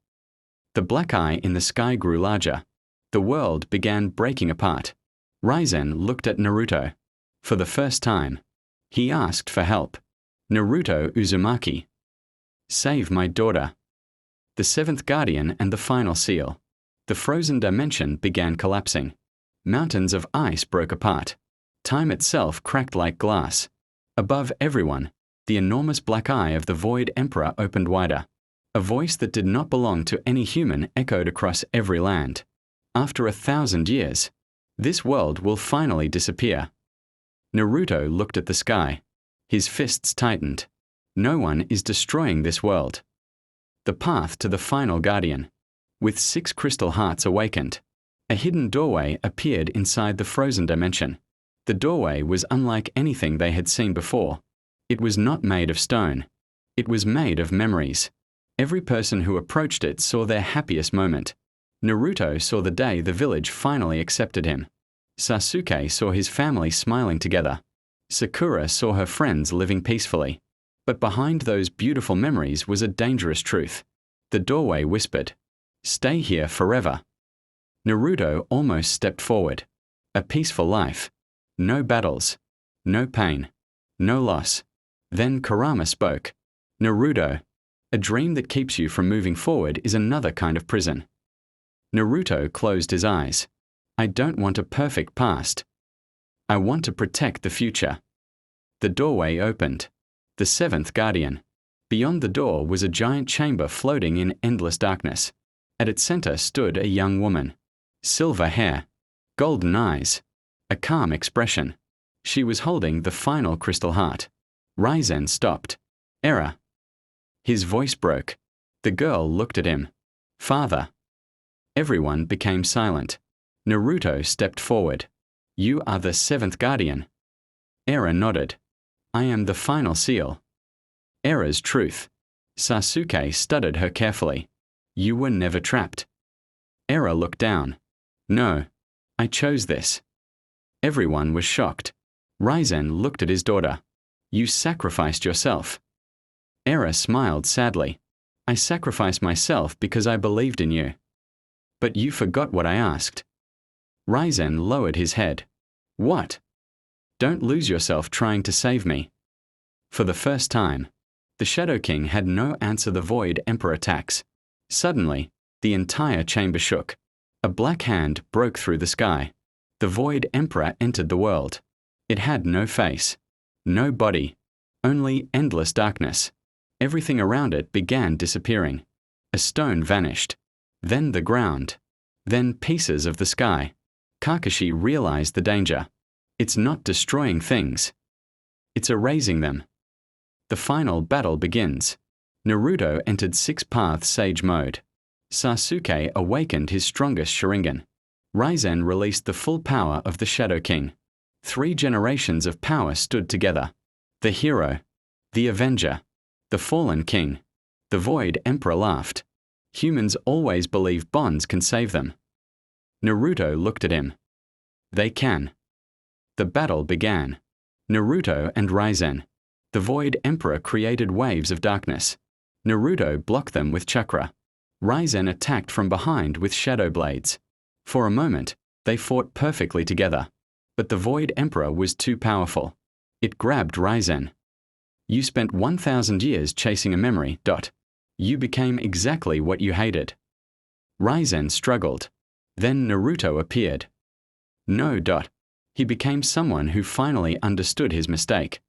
Speaker 1: The black eye in the sky grew larger. The world began breaking apart. Raizen looked at Naruto. For the first time, he asked for help. Naruto Uzumaki. Save my daughter. The seventh guardian and the final seal. The frozen dimension began collapsing. Mountains of ice broke apart. Time itself cracked like glass. Above everyone, the enormous black eye of the Void Emperor opened wider. A voice that did not belong to any human echoed across every land. After 1,000 years, this world will finally disappear. Naruto looked at the sky. His fists tightened. No one is destroying this world. The path to the final guardian. With 6 crystal hearts awakened, a hidden doorway appeared inside the frozen dimension. The doorway was unlike anything they had seen before. It was not made of stone. It was made of memories. Every person who approached it saw their happiest moment. Naruto saw the day the village finally accepted him. Sasuke saw his family smiling together. Sakura saw her friends living peacefully. But behind those beautiful memories was a dangerous truth. The doorway whispered, "Stay here forever." Naruto almost stepped forward. A peaceful life. No battles. No pain. No loss. Then Kurama spoke. Naruto, a dream that keeps you from moving forward is another kind of prison. Naruto closed his eyes. I don't want a perfect past. I want to protect the future. The doorway opened. The seventh guardian. Beyond the door was a giant chamber floating in endless darkness. At its center stood a young woman. Silver hair. Golden eyes. A calm expression. She was holding the final crystal heart. Raizen stopped. Era. His voice broke. The girl looked at him. Father. Everyone became silent. Naruto stepped forward. You are the seventh guardian. Era nodded. I am the final seal. Era's truth. Sasuke studied her carefully. You were never trapped. Era looked down. No. I chose this. Everyone was shocked. Raizen looked at his daughter. You sacrificed yourself. Era smiled sadly. I sacrificed myself because I believed in you. But you forgot what I asked. Raizen lowered his head. What? Don't lose yourself trying to save me. For the first time, the Shadow King had no answer the Void Emperor attacks. Suddenly, the entire chamber shook. A black hand broke through the sky. The Void Emperor entered the world. It had no face, no body, only endless darkness. Everything around it began disappearing. A stone vanished, then the ground, then pieces of the sky. Kakashi realized the danger. It's not destroying things. It's erasing them. The final battle begins. Naruto entered 6 Paths Sage mode. Sasuke awakened his strongest Sharingan. Raizen released the full power of the Shadow King. 3 generations of power stood together. The hero, the avenger, the fallen king. The Void Emperor laughed. Humans always believe bonds can save them. Naruto looked at him. They can. The battle began. Naruto and Raizen. The Void Emperor created waves of darkness. Naruto blocked them with chakra. Raizen attacked from behind with shadow blades. For a moment, they fought perfectly together. But the Void Emperor was too powerful. It grabbed Raizen. You spent 1,000 years chasing a memory. You became exactly what you hated. Raizen struggled. Then Naruto appeared. No. He became someone who finally understood his mistake.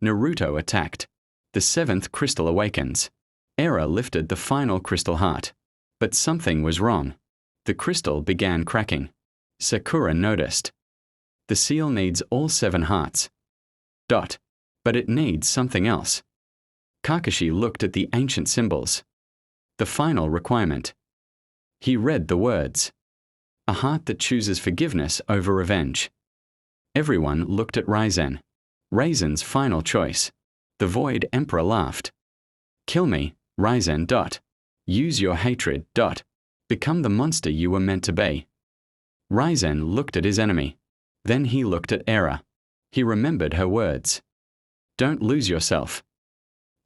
Speaker 1: Naruto attacked. The seventh crystal awakens. Era lifted the final crystal heart. But something was wrong. The crystal began cracking. Sakura noticed. The seal needs all 7 hearts. But it needs something else. Kakashi looked at the ancient symbols. The final requirement. He read the words. A heart that chooses forgiveness over revenge. Everyone looked at Raizen. Raizen's final choice. The Void Emperor laughed. Kill me, Raizen. Use your hatred. Become the monster you were meant to be. Raizen looked at his enemy. Then he looked at Era. He remembered her words. Don't lose yourself.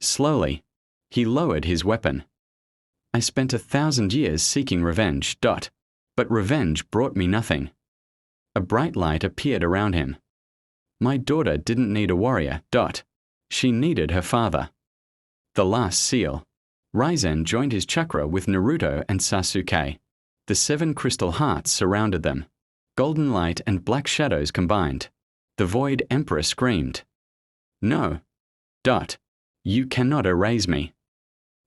Speaker 1: Slowly, he lowered his weapon. I spent 1,000 years seeking revenge. But revenge brought me nothing. A bright light appeared around him. My daughter didn't need a warrior. She needed her father. The last seal. Raizen joined his chakra with Naruto and Sasuke. The 7 crystal hearts surrounded them. Golden light and black shadows combined. The Void Emperor screamed. No. You cannot erase me.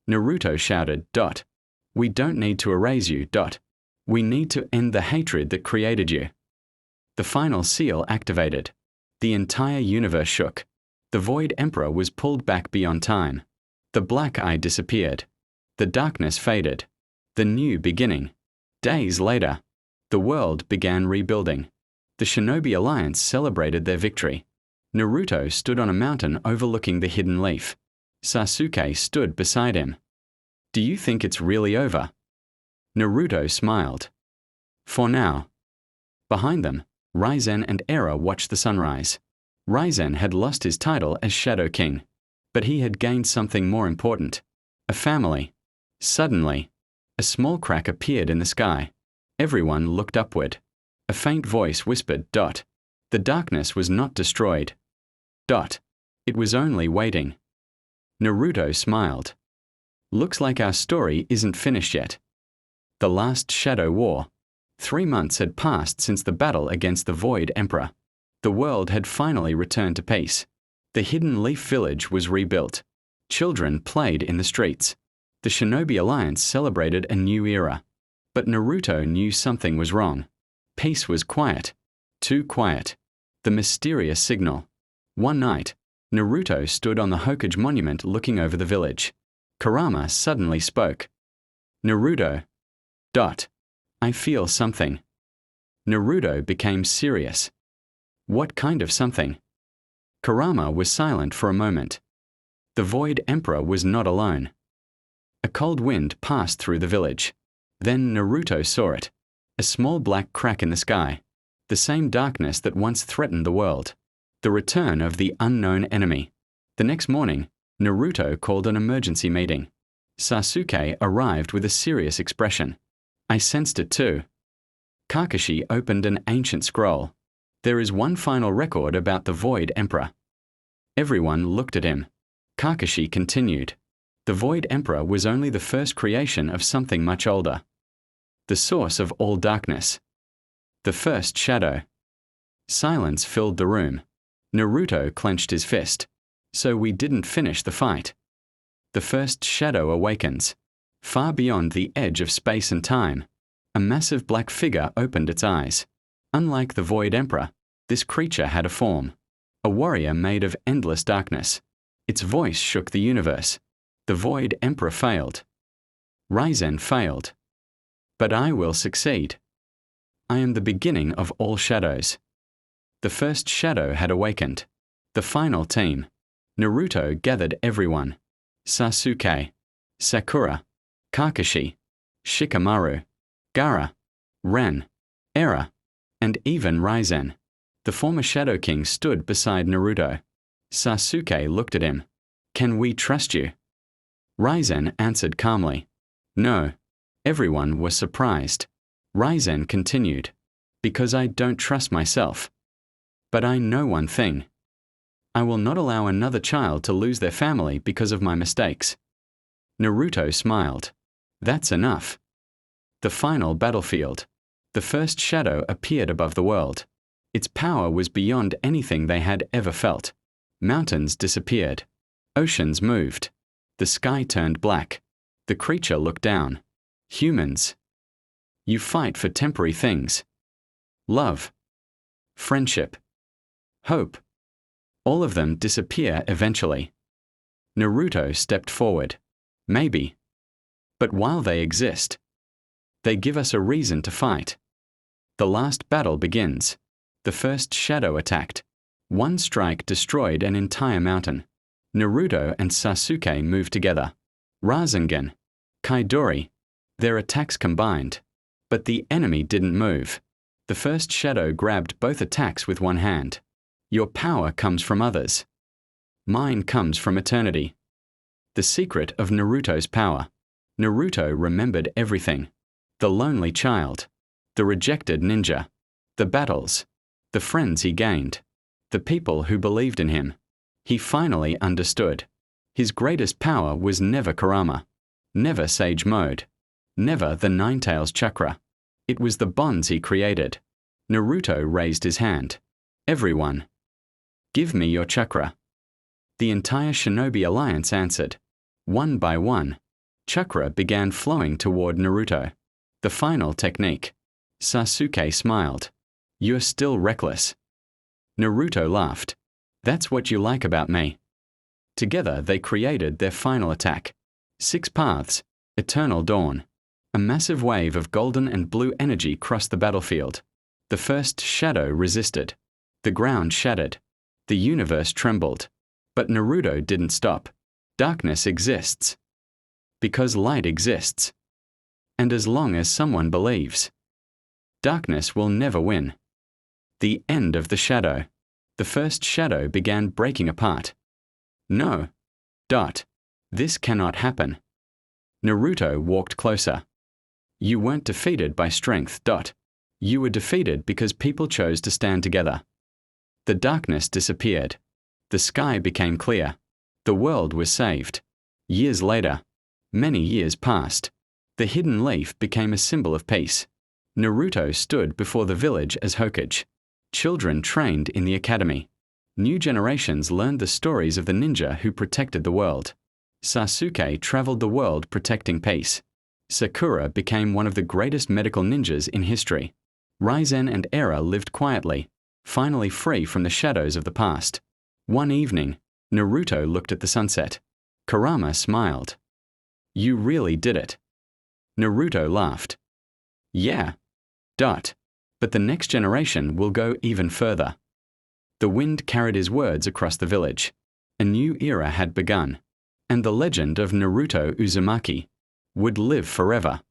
Speaker 1: Naruto shouted. We don't need to erase you. We need to end the hatred that created you. The final seal activated. The entire universe shook. The Void Emperor was pulled back beyond time. The black eye disappeared. The darkness faded. The new beginning. Days later, the world began rebuilding. The Shinobi Alliance celebrated their victory. Naruto stood on a mountain overlooking the hidden leaf. Sasuke stood beside him. Do you think it's really over? Naruto smiled. For now. Behind them, Raizen and Era watched the sunrise. Raizen had lost his title as Shadow King, but he had gained something more important. A family. Suddenly, a small crack appeared in the sky. Everyone looked upward. A faint voice whispered. The darkness was not destroyed. It was only waiting. Naruto smiled. Looks like our story isn't finished yet. The last Shadow War. 3 months had passed since the battle against the Void Emperor. The world had finally returned to peace. The Hidden Leaf Village was rebuilt. Children played in the streets. The Shinobi Alliance celebrated a new era. But Naruto knew something was wrong. Peace was quiet. Too quiet. The mysterious signal. One night, Naruto stood on the Hokage monument looking over the village. Kurama suddenly spoke. Naruto. I feel something. Naruto became serious. What kind of something? Kurama was silent for a moment. The Void Emperor was not alone. A cold wind passed through the village. Then Naruto saw it. A small black crack in the sky. The same darkness that once threatened the world. The return of the unknown enemy. The next morning, Naruto called an emergency meeting. Sasuke arrived with a serious expression. I sensed it too. Kakashi opened an ancient scroll. There is one final record about the Void Emperor. Everyone looked at him. Kakashi continued. The Void Emperor was only the first creation of something much older. The source of all darkness. The first shadow. Silence filled the room. Naruto clenched his fist. So we didn't finish the fight. The first shadow awakens. Far beyond the edge of space and time, a massive black figure opened its eyes. Unlike the Void Emperor, this creature had a form. A warrior made of endless darkness. Its voice shook the universe. The Void Emperor failed. Raizen failed. But I will succeed. I am the beginning of all shadows. The first shadow had awakened. The final team. Naruto gathered everyone. Sasuke, Sakura, Kakashi, Shikamaru, Gaara, Ren, Eren, and even Raizen. The former Shadow King stood beside Naruto. Sasuke looked at him. "Can we trust you?" Raizen answered calmly. "No." Everyone was surprised. Raizen continued. "Because I don't trust myself. But I know one thing. I will not allow another child to lose their family because of my mistakes." Naruto smiled. "That's enough." The final battlefield. The first shadow appeared above the world. Its power was beyond anything they had ever felt. Mountains disappeared. Oceans moved. The sky turned black. The creature looked down. Humans. You fight for temporary things. Love. Friendship. Hope. All of them disappear eventually. Naruto stepped forward. Maybe. But while they exist, they give us a reason to fight. The last battle begins. The first shadow attacked. One strike destroyed an entire mountain. Naruto and Sasuke moved together. Rasengan, Chidori, their attacks combined. But the enemy didn't move. The first shadow grabbed both attacks with one hand. Your power comes from others. Mine comes from eternity. The secret of Naruto's power. Naruto remembered everything. The lonely child. The rejected ninja. The battles. The friends he gained. The people who believed in him. He finally understood. His greatest power was never Kurama. Never Sage Mode. Never the Nine-Tails Chakra. It was the bonds he created. Naruto raised his hand. "Everyone. Give me your chakra." The entire Shinobi Alliance answered. One by one, chakra began flowing toward Naruto. The final technique. Sasuke smiled. "You're still reckless." Naruto laughed. "That's what you like about me." Together they created their final attack. 6 paths, eternal dawn. A massive wave of golden and blue energy crossed the battlefield. The first shadow resisted. The ground shattered. The universe trembled. But Naruto didn't stop. Darkness exists. Because light exists. And as long as someone believes, darkness will never win. The end of the shadow. The first shadow began breaking apart. No. This cannot happen. Naruto walked closer. You weren't defeated by strength. You were defeated because people chose to stand together. The darkness disappeared. The sky became clear. The world was saved. Years later, many years passed. The hidden leaf became a symbol of peace. Naruto stood before the village as Hokage. Children trained in the academy. New generations learned the stories of the ninja who protected the world. Sasuke traveled the world protecting peace. Sakura became one of the greatest medical ninjas in history. Raizen and Eren lived quietly, finally free from the shadows of the past. One evening, Naruto looked at the sunset. Kurama smiled. You really did it. Naruto laughed. Yeah. But the next generation will go even further. The wind carried his words across the village. A new era had begun, and the legend of Naruto Uzumaki would live forever.